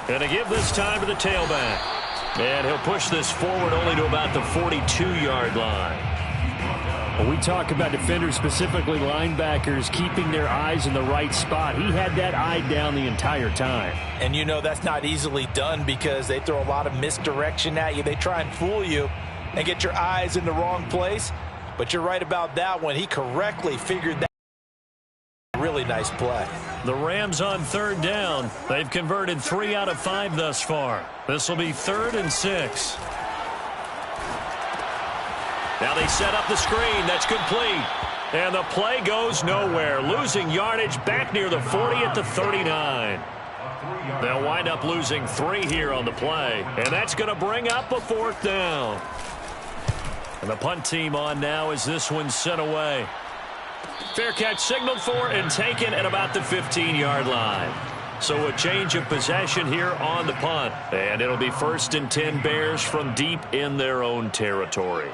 Going to give this time to the tailback. And he'll push this forward only to about the 42-yard line. When we talk about defenders, specifically linebackers, keeping their eyes in the right spot, he had that eye down the entire time. And you know that's not easily done because they throw a lot of misdirection at you. They try and fool you and get your eyes in the wrong place. But you're right about that one. He correctly figured that. Really nice play. The Rams on 3rd down. They've converted 3 out of 5 thus far. This will be 3rd and 6. Now they set up the screen. That's complete. And the play goes nowhere. Losing yardage back near the 40 at the 39. They'll wind up losing 3 here on the play. And that's going to bring up a 4th down. And the punt team on now as this one's sent away. Fair catch signaled for and taken at about the 15-yard line. So a change of possession here on the punt. And it'll be 1st and 10 Bears from deep in their own territory.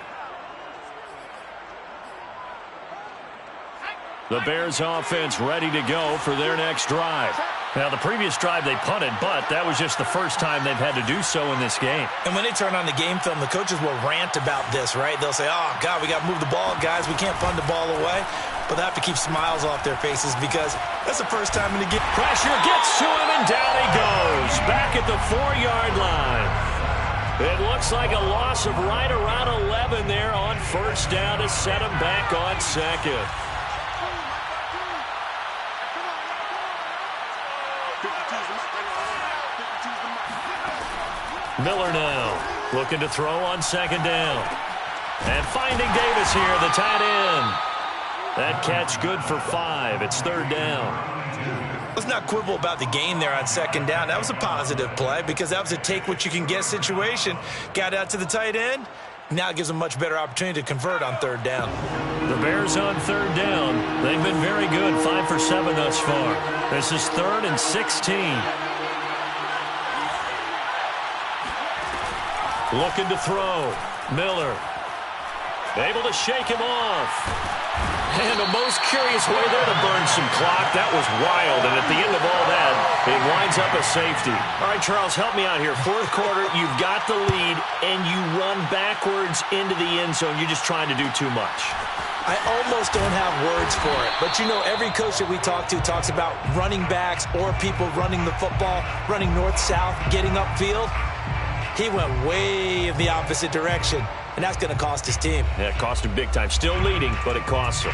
The Bears offense ready to go for their next drive. Now, the previous drive they punted, but that was just the first time they've had to do so in this game. And when they turn on the game film, the coaches will rant about this, right? They'll say, oh, God, we got to move the ball, guys. We can't punt the ball away. But they have to keep smiles off their faces because that's the first time in the game. Pressure gets to him, and down he goes. Back at the 4-yard line. It looks like a loss of right around 11 there on 1st down to set him back on 2nd. Miller now looking to throw on 2nd down. And finding Davis here, the tight end. That catch good for 5. It's 3rd down. Let's not quibble about the gain there on 2nd down. That was a positive play because that was a take-what-you-can-get situation. Got out to the tight end. Now it gives them a much better opportunity to convert on 3rd down. The Bears on 3rd down. They've been very good, 5 for 7 thus far. This is 3rd and 16. Looking to throw. Miller. Able to shake him off. And a most curious way there to burn some clock. That was wild. And at the end of all that, it winds up a safety. All right, Charles, help me out here. 4th quarter, you've got the lead, and you run backwards into the end zone. You're just trying to do too much. I almost don't have words for it. But, you know, every coach that we talk to talks about running backs or people running the football, running north-south, getting upfield. He went way in the opposite direction, and that's going to cost his team. Yeah, it cost him big time. Still leading, but it costs him.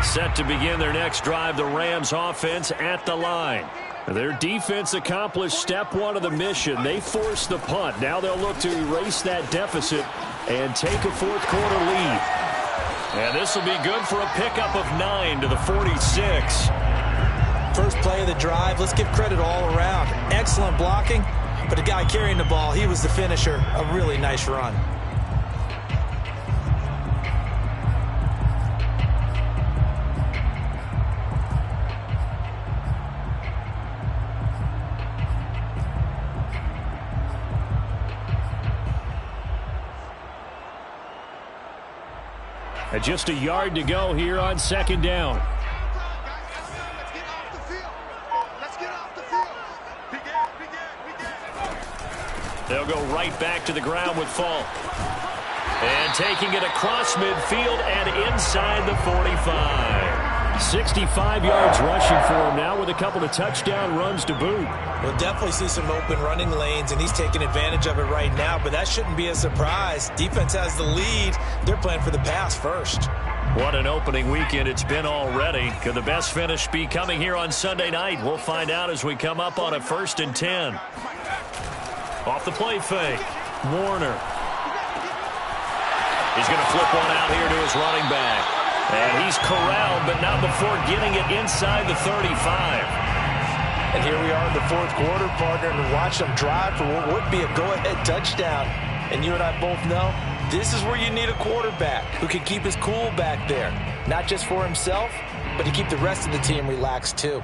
Set to begin their next drive, the Rams offense at the line. Their defense accomplished step 1 of the mission. They forced the punt. Now they'll look to erase that deficit and take a 4th quarter lead. And this will be good for a pickup of 9 to the 46. First play of the drive. Let's give credit all around. Excellent blocking, but the guy carrying the ball, he was the finisher. A really nice run. And just a yard to go here on 2nd down. They'll go right back to the ground with Falk. And taking it across midfield and inside the 45. 65 yards rushing for him now with a couple of touchdown runs to boot. We'll definitely see some open running lanes, and he's taking advantage of it right now, but that shouldn't be a surprise. Defense has the lead. They're playing for the pass first. What an opening weekend it's been already. Could the best finish be coming here on Sunday night? We'll find out as we come up on a 1st and 10. Off the play fake. Warner. He's going to flip one out here to his running back. And he's corralled, but not before getting it inside the 35. And here we are in the fourth quarter, partner, and watch them drive for what would be a go-ahead touchdown. And you and I both know this is where you need a quarterback who can keep his cool back there, not just for himself, but to keep the rest of the team relaxed too.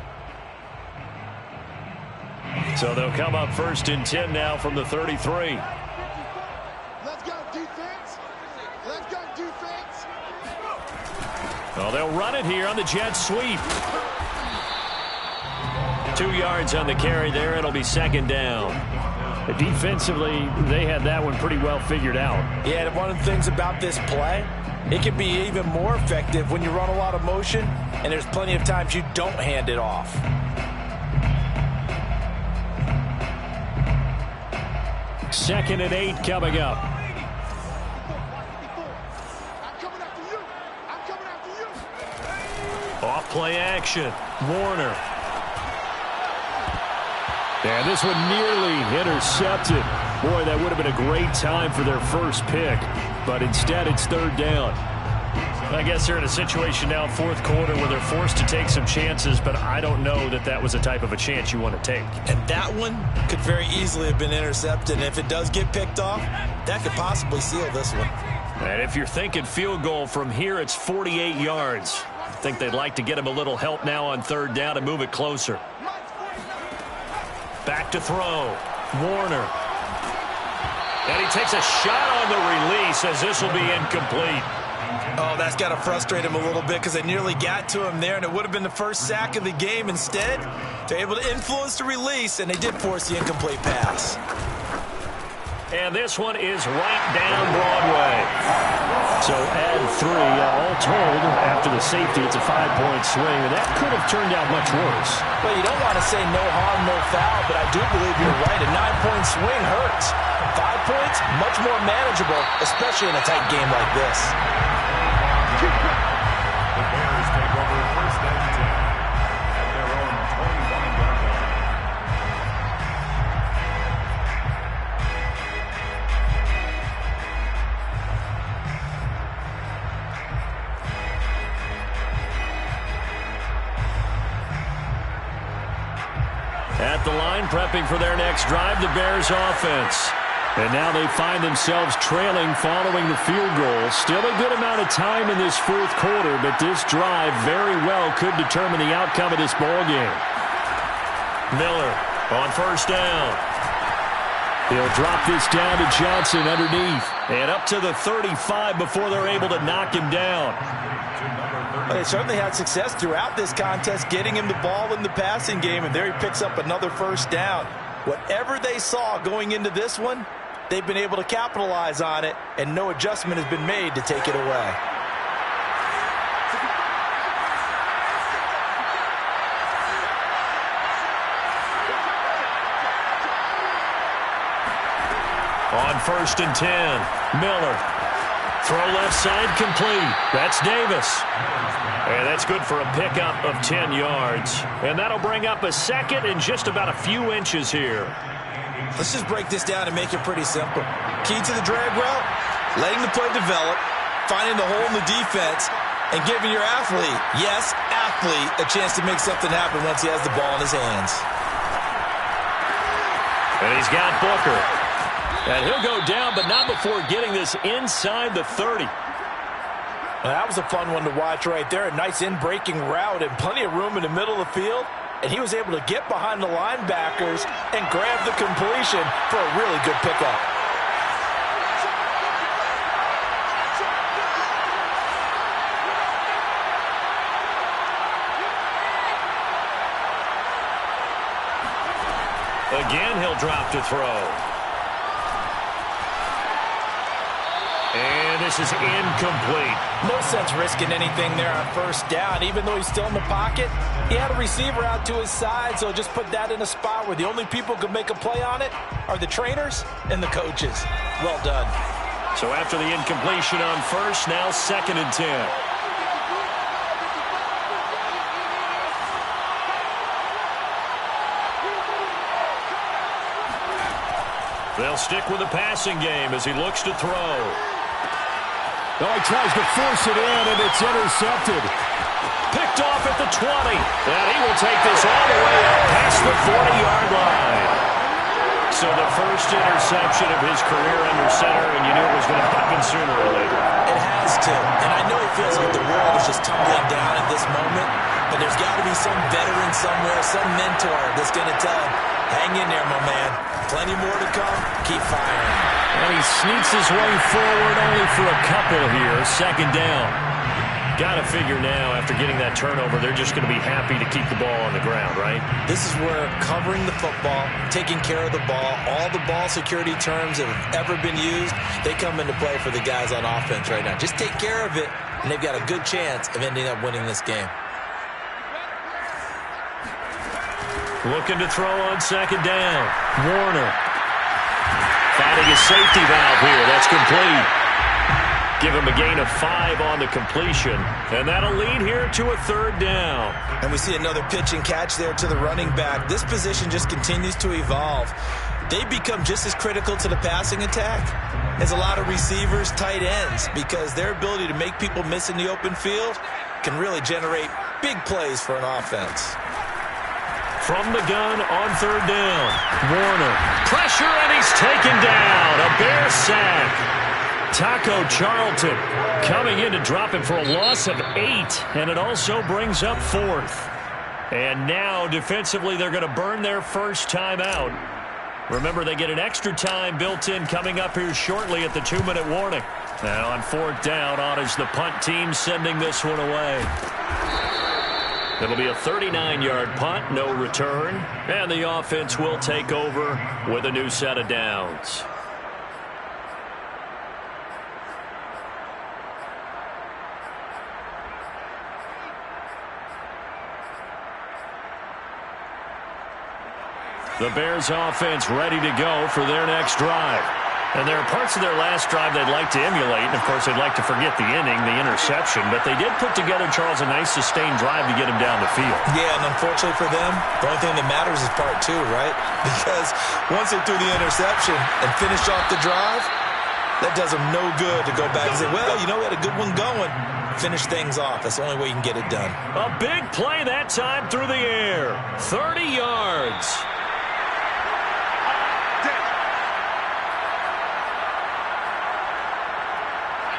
So they'll come up 1st and 10 now from the 33. Let's go, defense. Let's go, defense. Well, they'll run it here on the jet sweep. 2 yards on the carry there. It'll be 2nd down. Defensively, they had that one pretty well figured out. Yeah, and one of the things about this play, it can be even more effective when you run a lot of motion, and there's plenty of times you don't hand it off. Second and 8 coming up. I'm coming after you. I'm coming after you. Off play action. Warner. And this one nearly intercepted. Boy, that would have been a great time for their first pick. But instead, it's 3rd down. I guess they're in a situation now, 4th quarter, where they're forced to take some chances, but I don't know that that was the type of a chance you want to take. And that one could very easily have been intercepted. And if it does get picked off, that could possibly seal this one. And if you're thinking field goal from here, it's 48 yards. I think they'd like to get him a little help now on 3rd down and move it closer. Back to throw. Warner. And he takes a shot on the release as this will be incomplete. Oh, that's got to frustrate him a little bit because they nearly got to him there, and it would have been the first sack of the game. Instead, they're able to influence the release, and they did force the incomplete pass. And this one is right down Broadway. So add 3. All told, after the safety, it's a 5-point swing, and that could have turned out much worse. Well, you don't want to say no harm, no foul, but I do believe you're right. A 9-point swing hurts. 5 points, much more manageable, especially in a tight game like this. The Bears take over 1st and 10 at their own 25-yard line. At the line, prepping for their next drive, the Bears offense. And now they find themselves trailing following the field goal. Still a good amount of time in this 4th quarter, but this drive very well could determine the outcome of this ball game. Miller on 1st down. He'll drop this down to Johnson underneath. And up to the 35 before they're able to knock him down. They certainly had success throughout this contest, getting him the ball in the passing game, and there he picks up another 1st down. Whatever they saw going into this one, they've been able to capitalize on it, and no adjustment has been made to take it away. On 1st and 10, Miller. Throw left side complete. That's Davis. And that's good for a pickup of 10 yards. And that'll bring up a 2nd and just about a few inches here. Let's just break this down and make it pretty simple. Key to the drag route, letting the play develop, finding the hole in the defense, and giving your athlete, yes, athlete, a chance to make something happen once he has the ball in his hands. And he's got Booker. And he'll go down, but not before getting this inside the 30. Well, that was a fun one to watch right there. A nice in-breaking route and plenty of room in the middle of the field. And he was able to get behind the linebackers and grab the completion for a really good pickup. Again, he'll drop to throw. And this is incomplete. No sense risking anything there on 1st down. Even though he's still in the pocket, he had a receiver out to his side, so just put that in a spot where the only people who can make a play on it are the trainers and the coaches. Well done. So after the incompletion on 1st, now 2nd and 10. They'll stick with the passing game as he looks to throw. Oh, he tries to force it in, and it's intercepted. Picked off at the 20. And he will take this all the way up past the 40-yard line. So the first interception of his career under center, and you knew it was going to happen sooner or later. It has to. And I know it feels like the world is just tumbling down at this moment, but there's got to be some veteran somewhere, some mentor that's going to tell him, hang in there, my man. Plenty more to come. Keep firing. And he sneaks his way forward only for a couple here. Second down. Got to figure now, after getting that turnover, they're just going to be happy to keep the ball on the ground, right? This is where covering the football, taking care of the ball, all the ball security terms that have ever been used, they come into play for the guys on offense right now. Just take care of it, and they've got a good chance of ending up winning this game. Looking to throw on second down. Warner. Finding his safety valve here. That's complete. Give him a gain of 5 on the completion. And that'll lead here to a third down. And we see another pitch and catch there to the running back. This position just continues to evolve. They become just as critical to the passing attack as a lot of receivers, tight ends, because their ability to make people miss in the open field can really generate big plays for an offense. From the gun on third down. Warner. Pressure, and he's taken down. A Bear sack. Taco Charlton coming in to drop him for a loss of 8, and it also brings up 4th. And now, defensively, they're going to burn their first time out. Remember, they get an extra time built in coming up here shortly at the 2-minute warning. Now on fourth down, on is the punt team sending this one away. It'll be a 39-yard punt, no return, and the offense will take over with a new set of downs. The Bears offense ready to go for their next drive. And there are parts of their last drive they'd like to emulate. And, of course, they'd like to forget the inning, the interception. But they did put together, Charles, a nice sustained drive to get him down the field. Yeah, and unfortunately for them, the only thing that matters is part 2, right? Because once they threw the interception and finished off the drive, that does them no good to go back and say, well, you know, we had a good one going. Finish things off. That's the only way you can get it done. A big play that time through the air. 30 yards.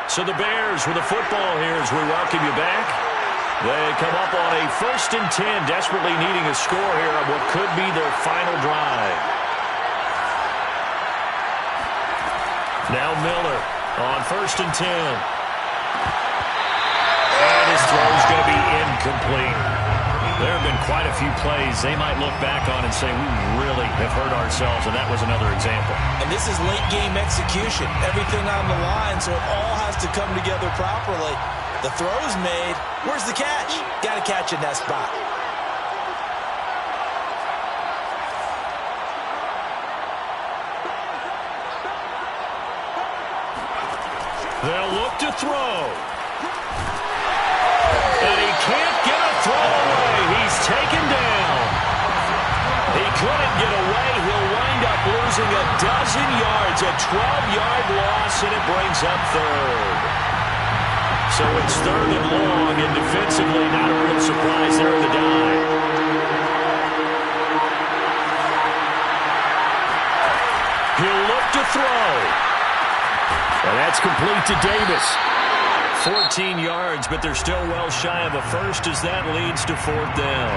So the Bears with the football here as we welcome you back. They come up on a 1st and 10, desperately needing a score here on what could be their final drive. Now Miller on 1st and 10. And his throw is going to be incomplete. There have been quite a few plays they might look back on and say, we really have hurt ourselves, and that was another example. And this is late-game execution. Everything on the line, so it all has to come together properly. The throw's made. Where's the catch? Got to catch in that spot. They'll look to throw. And he can't get a throw away. He's taken down. He couldn't get away. He'll wind up losing a dozen yards, a 12-yard loss, and it brings up third. So it's 3rd and long, and defensively not a real surprise there in the dive. He'll look to throw. And that's complete to Davis. 14 yards, but they're still well shy of a first as that leads to 4th down.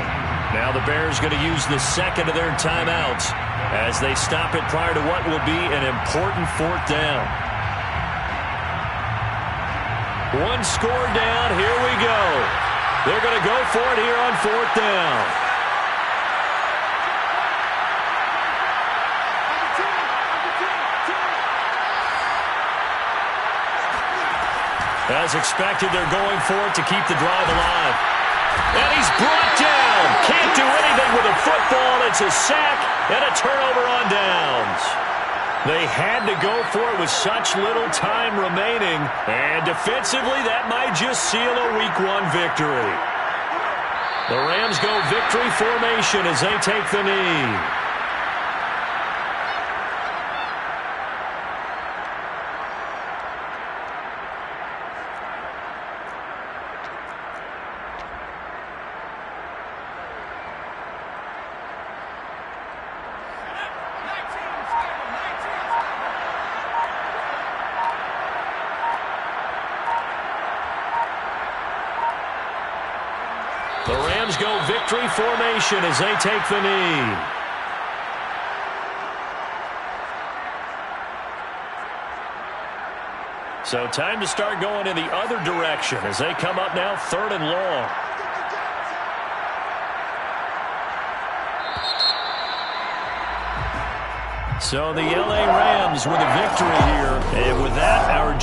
Now the Bears going to use the second of their timeouts as they stop it prior to what will be an important 4th down. One score down, here we go. They're going to go for it here on 4th down. As expected, they're going for it to keep the drive alive. And he's brought down. Can't do anything with a football. It's a sack and a turnover on downs. They had to go for it with such little time remaining. And defensively, that might just seal a Week 1 victory. The Rams go victory formation as they take the knee. The Rams go victory formation as they take the knee. So time to start going in the other direction as they come up now 3rd and long. So the L.A. Rams with a victory here. And with that, our